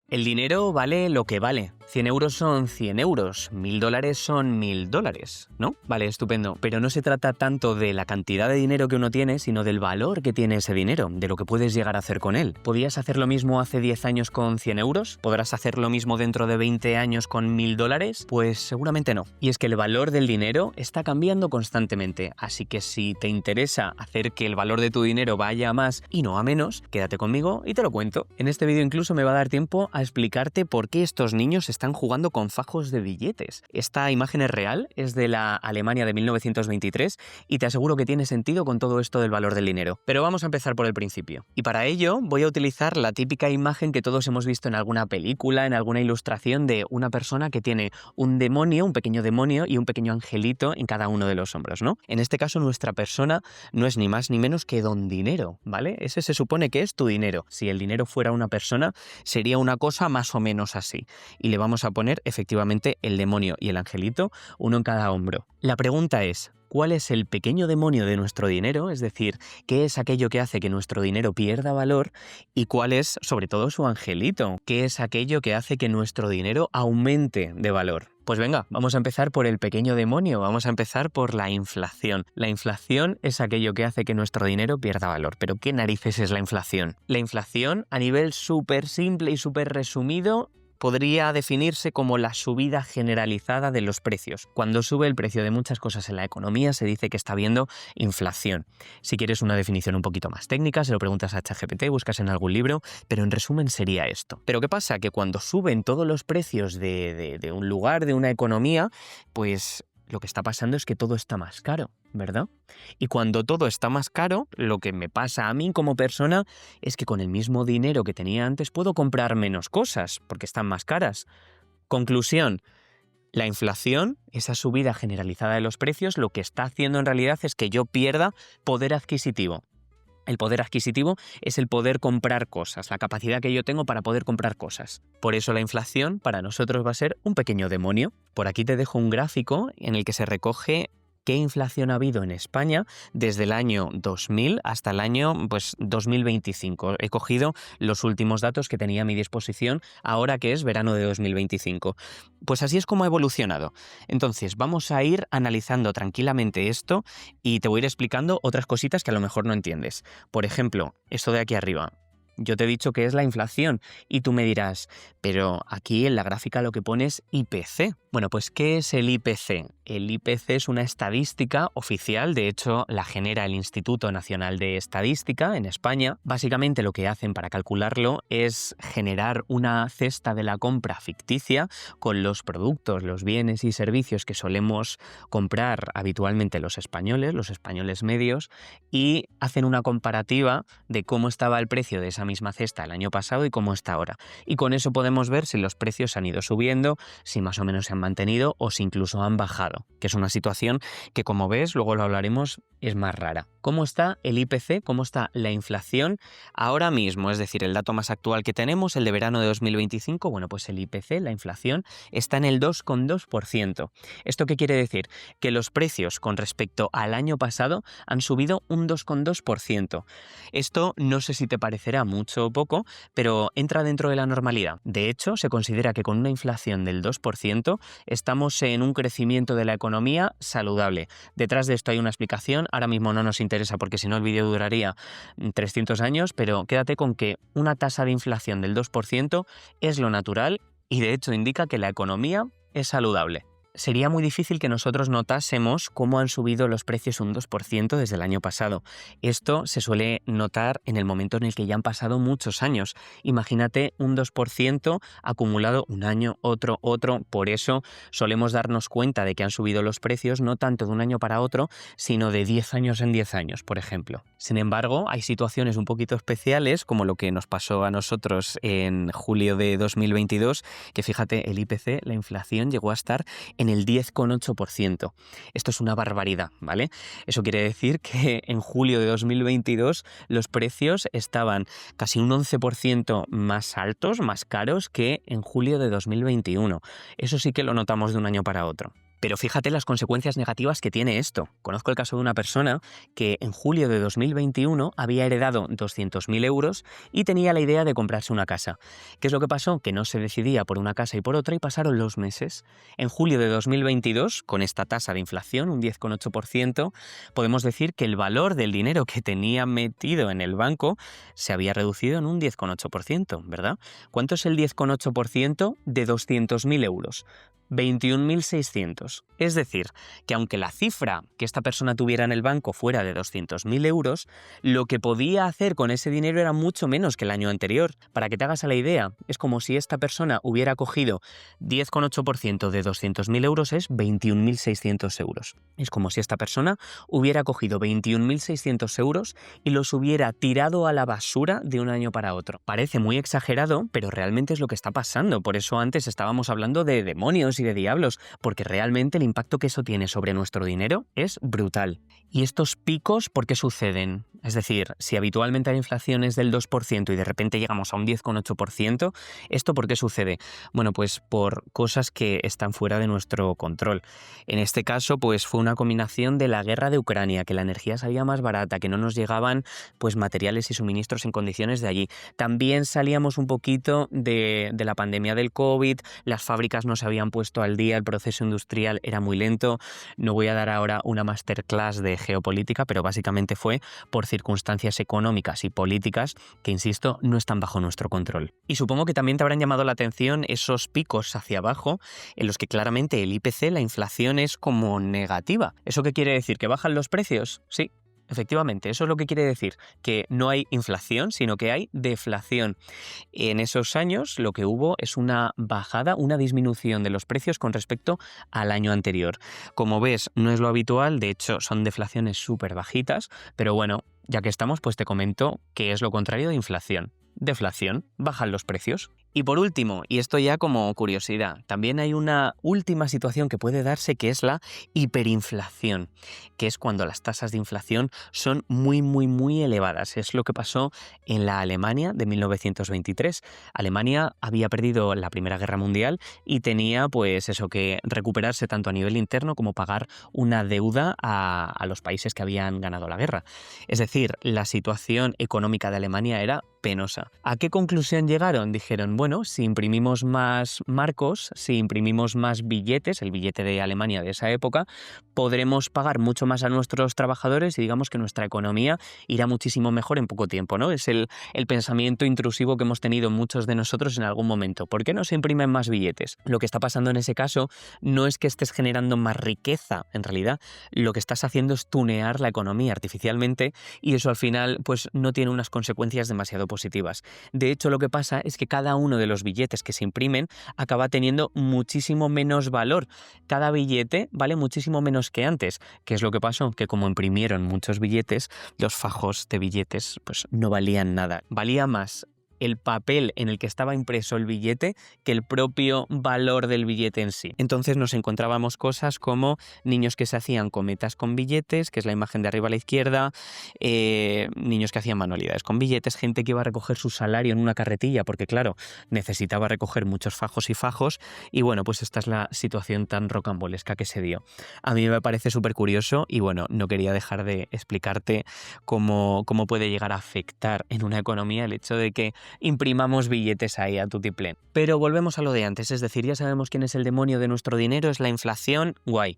El dinero vale lo que vale. 100 euros son 100 euros, 1000 dólares son 1000 dólares, ¿no? Vale, estupendo. Pero no se trata tanto de la cantidad de dinero que uno tiene, sino del valor que tiene ese dinero, de lo que puedes llegar a hacer con él. ¿Podías hacer lo mismo hace 10 años con 100 euros? ¿Podrás hacer lo mismo dentro de 20 años con 1000 dólares? Pues seguramente no. Y es que el valor del dinero está cambiando constantemente, así que si te interesa hacer que el valor de tu dinero vaya a más y no a menos, quédate conmigo y te lo cuento. En este vídeo incluso me va a dar tiempo a explicarte por qué estos niños están jugando con fajos de billetes. Esta imagen es real, es de la Alemania de 1923 y te aseguro que tiene sentido con todo esto del valor del dinero. Pero vamos a empezar por el principio. Y para ello voy a utilizar la típica imagen que todos hemos visto en alguna película, en alguna ilustración de una persona que tiene un demonio, un pequeño demonio y un pequeño angelito en cada uno de los hombros, ¿no? En este caso nuestra persona no es ni más ni menos que don dinero, ¿vale? Ese se supone que es tu dinero. Si el dinero fuera una persona, sería una cosa más o menos así. Y le vamos a poner efectivamente el demonio y el angelito, uno en cada hombro. La pregunta es, ¿cuál es el pequeño demonio de nuestro dinero? Es decir, ¿qué es aquello que hace que nuestro dinero pierda valor? ¿Y cuál es, sobre todo, su angelito? ¿Qué es aquello que hace que nuestro dinero aumente de valor? Pues venga, vamos a empezar por el pequeño demonio, vamos a empezar por la inflación. La inflación es aquello que hace que nuestro dinero pierda valor. ¿Pero qué narices es la inflación? La inflación, a nivel súper simple y súper resumido, podría definirse como la subida generalizada de los precios. Cuando sube el precio de muchas cosas en la economía se dice que está habiendo inflación. Si quieres una definición un poquito más técnica, se lo preguntas a ChatGPT, buscas en algún libro, pero en resumen sería esto. Pero ¿qué pasa? Que cuando suben todos los precios de un lugar, de una economía, pues lo que está pasando es que todo está más caro, ¿verdad? Y cuando todo está más caro, lo que me pasa a mí como persona es que con el mismo dinero que tenía antes puedo comprar menos cosas, porque están más caras. Conclusión, la inflación, esa subida generalizada de los precios, lo que está haciendo en realidad es que yo pierda poder adquisitivo. El poder adquisitivo es el poder comprar cosas, la capacidad que yo tengo para poder comprar cosas. Por eso la inflación para nosotros va a ser un pequeño demonio. Por aquí te dejo un gráfico en el que se recoge qué inflación ha habido en España desde el año 2000 hasta el año 2025. He cogido los últimos datos que tenía a mi disposición ahora que es verano de 2025. Pues así es como ha evolucionado. Entonces vamos a ir analizando tranquilamente esto y te voy a ir explicando otras cositas que a lo mejor no entiendes. Por ejemplo, esto de aquí arriba. Yo te he dicho que es la inflación y tú me dirás, pero aquí en la gráfica lo que pone es IPC. Bueno, pues ¿qué es el IPC? El IPC es una estadística oficial, de hecho la genera el Instituto Nacional de Estadística en España. Básicamente lo que hacen para calcularlo es generar una cesta de la compra ficticia con los productos, los bienes y servicios que solemos comprar habitualmente los españoles medios, y hacen una comparativa de cómo estaba el precio de esa misma cesta el año pasado y cómo está ahora. Y con eso podemos ver si los precios han ido subiendo, si más o menos se han mantenido o si incluso han bajado, que es una situación que, como ves, luego lo hablaremos, es más rara. ¿Cómo está el IPC? ¿Cómo está la inflación ahora mismo? Es decir, el dato más actual que tenemos, el de verano de 2025, bueno, pues el IPC, la inflación, está en el 2,2%. ¿Esto qué quiere decir? Que los precios con respecto al año pasado han subido un 2,2%. Esto no sé si te parecerá mucho o poco, pero entra dentro de la normalidad. De hecho, se considera que con una inflación del 2% estamos en un crecimiento de la economía saludable. Detrás de esto hay una explicación, ahora mismo no nos interesa porque si no el vídeo duraría 300 años, pero quédate con que una tasa de inflación del 2% es lo natural y de hecho indica que la economía es saludable. Sería muy difícil que nosotros notásemos cómo han subido los precios un 2% desde el año pasado. Esto se suele notar en el momento en el que ya han pasado muchos años. Imagínate un 2% acumulado un año, otro. Por eso solemos darnos cuenta de que han subido los precios no tanto de un año para otro, sino de 10 años en 10 años, por ejemplo. Sin embargo, hay situaciones un poquito especiales, como lo que nos pasó a nosotros en julio de 2022, que fíjate, el IPC, la inflación, llegó a estar en el 10,8%. Esto es una barbaridad, ¿vale? Eso quiere decir que en julio de 2022 los precios estaban casi un 11% más altos, más caros que en julio de 2021. Eso sí que lo notamos de un año para otro. Pero fíjate las consecuencias negativas que tiene esto. Conozco el caso de una persona que en julio de 2021 había heredado 200.000 euros y tenía la idea de comprarse una casa. ¿Qué es lo que pasó? Que no se decidía por una casa y por otra y pasaron los meses. En julio de 2022, con esta tasa de inflación, un 10,8%, podemos decir que el valor del dinero que tenía metido en el banco se había reducido en un 10,8%, ¿verdad? ¿Cuánto es el 10,8% de 200.000 euros? 21.600. Es decir, que aunque la cifra que esta persona tuviera en el banco fuera de 200.000 euros, lo que podía hacer con ese dinero era mucho menos que el año anterior. Para que te hagas a la idea, es como si esta persona hubiera cogido 10,8% de 200.000 euros, es 21.600 euros. Es como si esta persona hubiera cogido 21.600 euros y los hubiera tirado a la basura de un año para otro. Parece muy exagerado, pero realmente es lo que está pasando. Por eso antes estábamos hablando de demonios y de diablos, porque realmente el impacto que eso tiene sobre nuestro dinero es brutal. ¿Y estos picos por qué suceden? Es decir, si habitualmente la inflación es del 2% y de repente llegamos a un 10,8%, ¿esto por qué sucede? Bueno, pues por cosas que están fuera de nuestro control. En este caso, pues fue una combinación de la guerra de Ucrania, que la energía salía más barata, que no nos llegaban pues materiales y suministros en condiciones de allí. También salíamos un poquito de la pandemia del COVID, las fábricas no se habían puesto al día, el proceso industrial era muy lento. No voy a dar ahora una masterclass de geopolítica, pero básicamente fue por circunstancias económicas y políticas que, insisto, no están bajo nuestro control. Y supongo que también te habrán llamado la atención esos picos hacia abajo en los que claramente el IPC, la inflación, es como negativa. ¿Eso qué quiere decir? ¿Que bajan los precios? Sí. Efectivamente, eso es lo que quiere decir, que no hay inflación, sino que hay deflación. En esos años lo que hubo es una bajada, una disminución de los precios con respecto al año anterior. Como ves, no es lo habitual, de hecho son deflaciones súper bajitas, pero bueno, ya que estamos, pues te comento que es lo contrario de inflación. Deflación, bajan los precios. Y por último, y esto ya como curiosidad, también hay una última situación que puede darse, que es la hiperinflación, que es cuando las tasas de inflación son muy elevadas. Es lo que pasó en la Alemania de 1923. Alemania había perdido la Primera Guerra Mundial y tenía pues eso, que recuperarse tanto a nivel interno como pagar una deuda a los países que habían ganado la guerra. Es decir, la situación económica de Alemania era penosa. ¿A qué conclusión llegaron? Dijeron, bueno, si imprimimos más marcos, si imprimimos más billetes, el billete de Alemania de esa época, podremos pagar mucho más a nuestros trabajadores y digamos que nuestra economía irá muchísimo mejor en poco tiempo, ¿no? Es el pensamiento intrusivo que hemos tenido muchos de nosotros en algún momento. ¿Por qué no se imprimen más billetes? Lo que está pasando en ese caso no es que estés generando más riqueza, en realidad lo que estás haciendo es tunear la economía artificialmente y eso al final pues no tiene unas consecuencias demasiado positivas. De hecho, lo que pasa es que cada uno de los billetes que se imprimen acaba teniendo muchísimo menos valor. Cada billete vale muchísimo menos que antes. ¿Qué es lo que pasó? Que como imprimieron muchos billetes, los fajos de billetes pues no valían nada. Valía más el papel en el que estaba impreso el billete que el propio valor del billete en sí. Entonces nos encontrábamos cosas como niños que se hacían cometas con billetes, que es la imagen de arriba a la izquierda, niños que hacían manualidades con billetes, gente que iba a recoger su salario en una carretilla porque claro, necesitaba recoger muchos fajos y fajos y bueno, pues esta es la situación tan rocambolesca que se dio. A mí me parece súper curioso y bueno, no quería dejar de explicarte cómo puede llegar a afectar en una economía el hecho de que imprimamos billetes ahí a tutiplén. Pero volvemos a lo de antes, es decir, ya sabemos quién es el demonio de nuestro dinero, es la inflación, guay.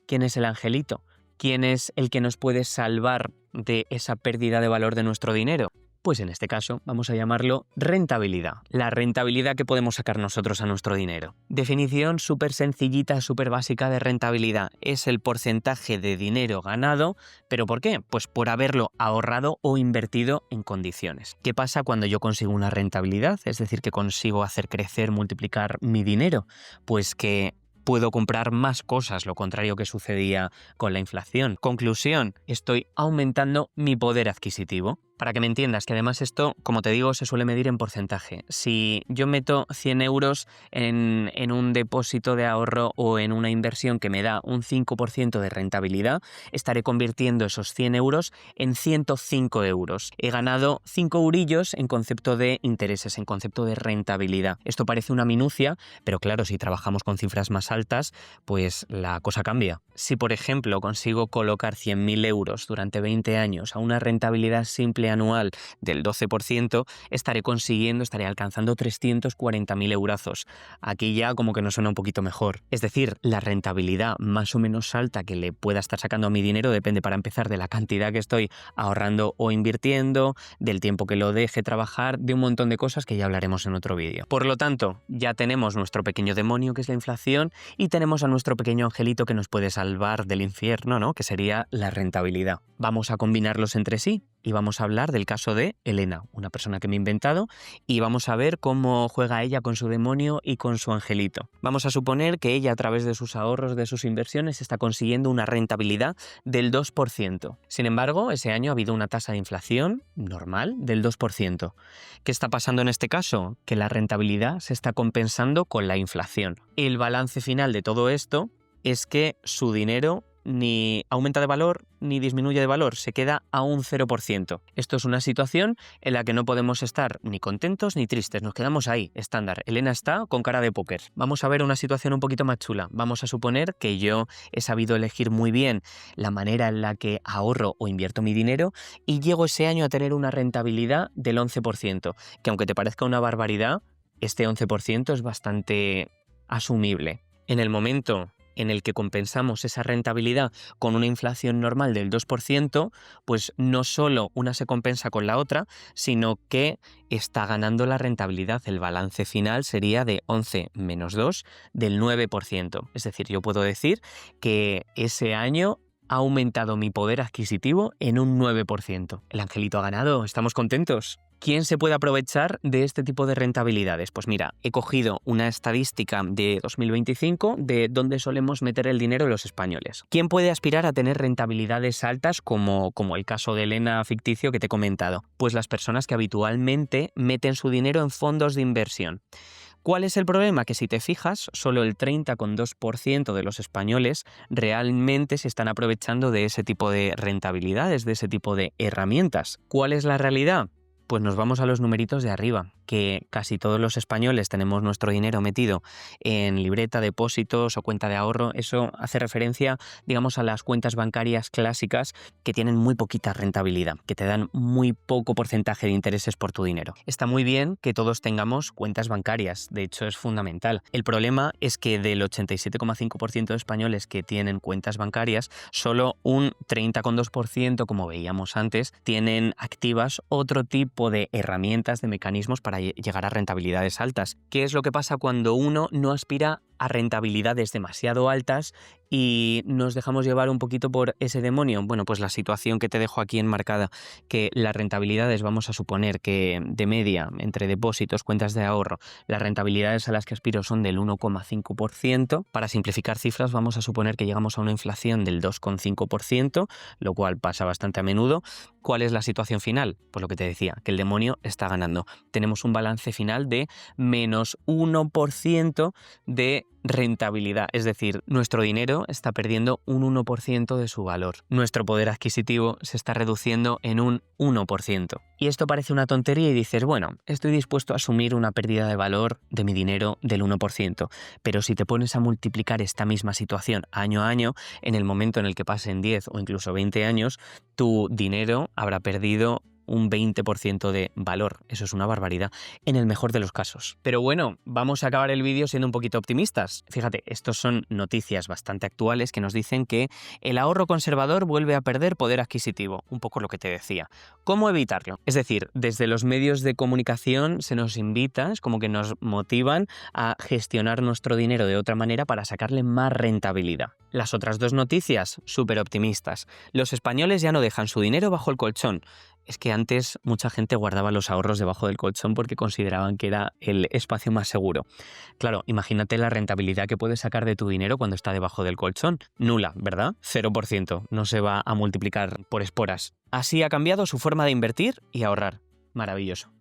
¿Quién es el angelito? ¿Quién es el que nos puede salvar de esa pérdida de valor de nuestro dinero? Pues en este caso vamos a llamarlo rentabilidad. La rentabilidad que podemos sacar nosotros a nuestro dinero. Definición súper sencillita, súper básica de rentabilidad. Es el porcentaje de dinero ganado, ¿pero por qué? Pues por haberlo ahorrado o invertido en condiciones. ¿Qué pasa cuando yo consigo una rentabilidad? Es decir, que consigo hacer crecer, multiplicar mi dinero. Pues que puedo comprar más cosas, lo contrario que sucedía con la inflación. Conclusión, estoy aumentando mi poder adquisitivo. Para que me entiendas, que además esto, como te digo, se suele medir en porcentaje. Si yo meto 100 euros en un depósito de ahorro o en una inversión que me da un 5% de rentabilidad, estaré convirtiendo esos 100 euros en 105 euros. He ganado 5 eurillos en concepto de intereses, en concepto de rentabilidad. Esto parece una minucia, pero claro, si trabajamos con cifras más altas, pues la cosa cambia. Si, por ejemplo, consigo colocar 100.000 euros durante 20 años a una rentabilidad simple anual del 12%, estaré alcanzando 340.000 eurazos. Aquí ya como que nos suena un poquito mejor. Es decir, la rentabilidad más o menos alta que le pueda estar sacando a mi dinero depende, para empezar, de la cantidad que estoy ahorrando o invirtiendo, del tiempo que lo deje trabajar, de un montón de cosas que ya hablaremos en otro vídeo. Por lo tanto, ya tenemos nuestro pequeño demonio, que es la inflación, y tenemos a nuestro pequeño angelito que nos puede salvar del infierno, ¿no? Que sería la rentabilidad. Vamos a combinarlos entre sí y vamos a hablar del caso de Elena, una persona que me he inventado, y vamos a ver cómo juega ella con su demonio y con su angelito. Vamos a suponer que ella, a través de sus ahorros, de sus inversiones, está consiguiendo una rentabilidad del 2%. Sin embargo, ese año ha habido una tasa de inflación normal del 2%. ¿Qué está pasando en este caso? Que la rentabilidad se está compensando con la inflación. El balance final de todo esto es que su dinero ni aumenta de valor ni disminuye de valor, se queda a un 0%. Esto es una situación en la que no podemos estar ni contentos ni tristes, nos quedamos ahí, estándar. Elena está con cara de póker. Vamos a ver una situación un poquito más chula. Vamos a suponer que yo he sabido elegir muy bien la manera en la que ahorro o invierto mi dinero y llego ese año a tener una rentabilidad del 11%, que aunque te parezca una barbaridad, este 11% es bastante asumible. En el momento en el que compensamos esa rentabilidad con una inflación normal del 2%, pues no solo una se compensa con la otra, sino que está ganando la rentabilidad. El balance final sería de 11 menos 2 del 9%. Es decir, yo puedo decir que ese año ha aumentado mi poder adquisitivo en un 9%. El angelito ha ganado, ¿estamos contentos? ¿Quién se puede aprovechar de este tipo de rentabilidades? Pues mira, he cogido una estadística de 2025 de dónde solemos meter el dinero los españoles. ¿Quién puede aspirar a tener rentabilidades altas como el caso de Elena ficticio que te he comentado? Pues las personas que habitualmente meten su dinero en fondos de inversión. ¿Cuál es el problema? Que si te fijas, solo el 30,2% de los españoles realmente se están aprovechando de ese tipo de rentabilidades, de ese tipo de herramientas. ¿Cuál es la realidad? Pues nos vamos a los numeritos de arriba, que casi todos los españoles tenemos nuestro dinero metido en libreta, depósitos o cuenta de ahorro. Eso hace referencia, digamos, a las cuentas bancarias clásicas que tienen muy poquita rentabilidad, que te dan muy poco porcentaje de intereses por tu dinero. Está muy bien que todos tengamos cuentas bancarias, de hecho es fundamental. El problema es que del 87,5% de españoles que tienen cuentas bancarias, solo un 30,2%, como veíamos antes, tienen activas otro tipo de herramientas, de mecanismos para llegar a rentabilidades altas. ¿Qué es lo que pasa cuando uno no aspira a rentabilidades demasiado altas y nos dejamos llevar un poquito por ese demonio? Bueno, pues la situación que te dejo aquí enmarcada, que las rentabilidades, vamos a suponer que de media, entre depósitos, cuentas de ahorro, las rentabilidades a las que aspiro son del 1,5%. Para simplificar cifras, vamos a suponer que llegamos a una inflación del 2,5%, lo cual pasa bastante a menudo. ¿Cuál es la situación final? Pues lo que te decía, que el demonio está ganando. Tenemos un balance final de menos 1% de rentabilidad, es decir, nuestro dinero está perdiendo un 1% de su valor. Nuestro poder adquisitivo se está reduciendo en un 1%. Y esto parece una tontería y dices, bueno, estoy dispuesto a asumir una pérdida de valor de mi dinero del 1%, pero si te pones a multiplicar esta misma situación año a año, en el momento en el que pasen 10 o incluso 20 años, tu dinero habrá perdido un 20% de valor. Eso es una barbaridad, en el mejor de los casos. Pero bueno, vamos a acabar el vídeo siendo un poquito optimistas. Fíjate, estos son noticias bastante actuales que nos dicen que el ahorro conservador vuelve a perder poder adquisitivo. Un poco lo que te decía. ¿Cómo evitarlo? Es decir, desde los medios de comunicación se nos invita, es como que nos motivan a gestionar nuestro dinero de otra manera para sacarle más rentabilidad. Las otras dos noticias, súper optimistas. Los españoles ya no dejan su dinero bajo el colchón. Es que antes mucha gente guardaba los ahorros debajo del colchón porque consideraban que era el espacio más seguro. Claro, imagínate la rentabilidad que puedes sacar de tu dinero cuando está debajo del colchón. Nula, ¿verdad? 0%. No se va a multiplicar por esporas. Así ha cambiado su forma de invertir y ahorrar. Maravilloso.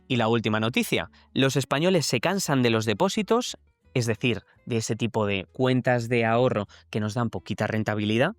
Y la última noticia. Los españoles se cansan de los depósitos, es decir, de ese tipo de cuentas de ahorro que nos dan poquita rentabilidad,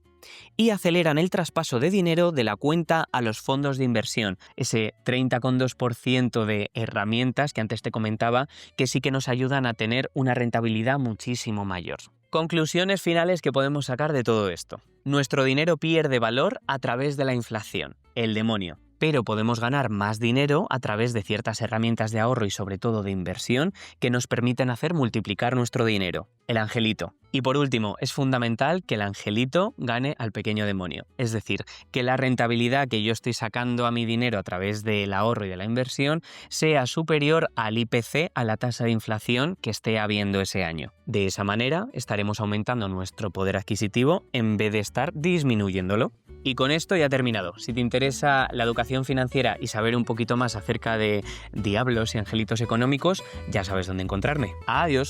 y aceleran el traspaso de dinero de la cuenta a los fondos de inversión, ese 30,2% de herramientas que antes te comentaba que sí que nos ayudan a tener una rentabilidad muchísimo mayor. Conclusiones finales que podemos sacar de todo esto. Nuestro dinero pierde valor a través de la inflación, el demonio. Pero podemos ganar más dinero a través de ciertas herramientas de ahorro y sobre todo de inversión que nos permiten hacer multiplicar nuestro dinero. El angelito. Y por último, es fundamental que el angelito gane al pequeño demonio. Es decir, que la rentabilidad que yo estoy sacando a mi dinero a través del ahorro y de la inversión sea superior al IPC, a la tasa de inflación que esté habiendo ese año. De esa manera estaremos aumentando nuestro poder adquisitivo en vez de estar disminuyéndolo. Y con esto ya he terminado. Si te interesa la educación financiera y saber un poquito más acerca de diablos y angelitos económicos, ya sabes dónde encontrarme. Adiós.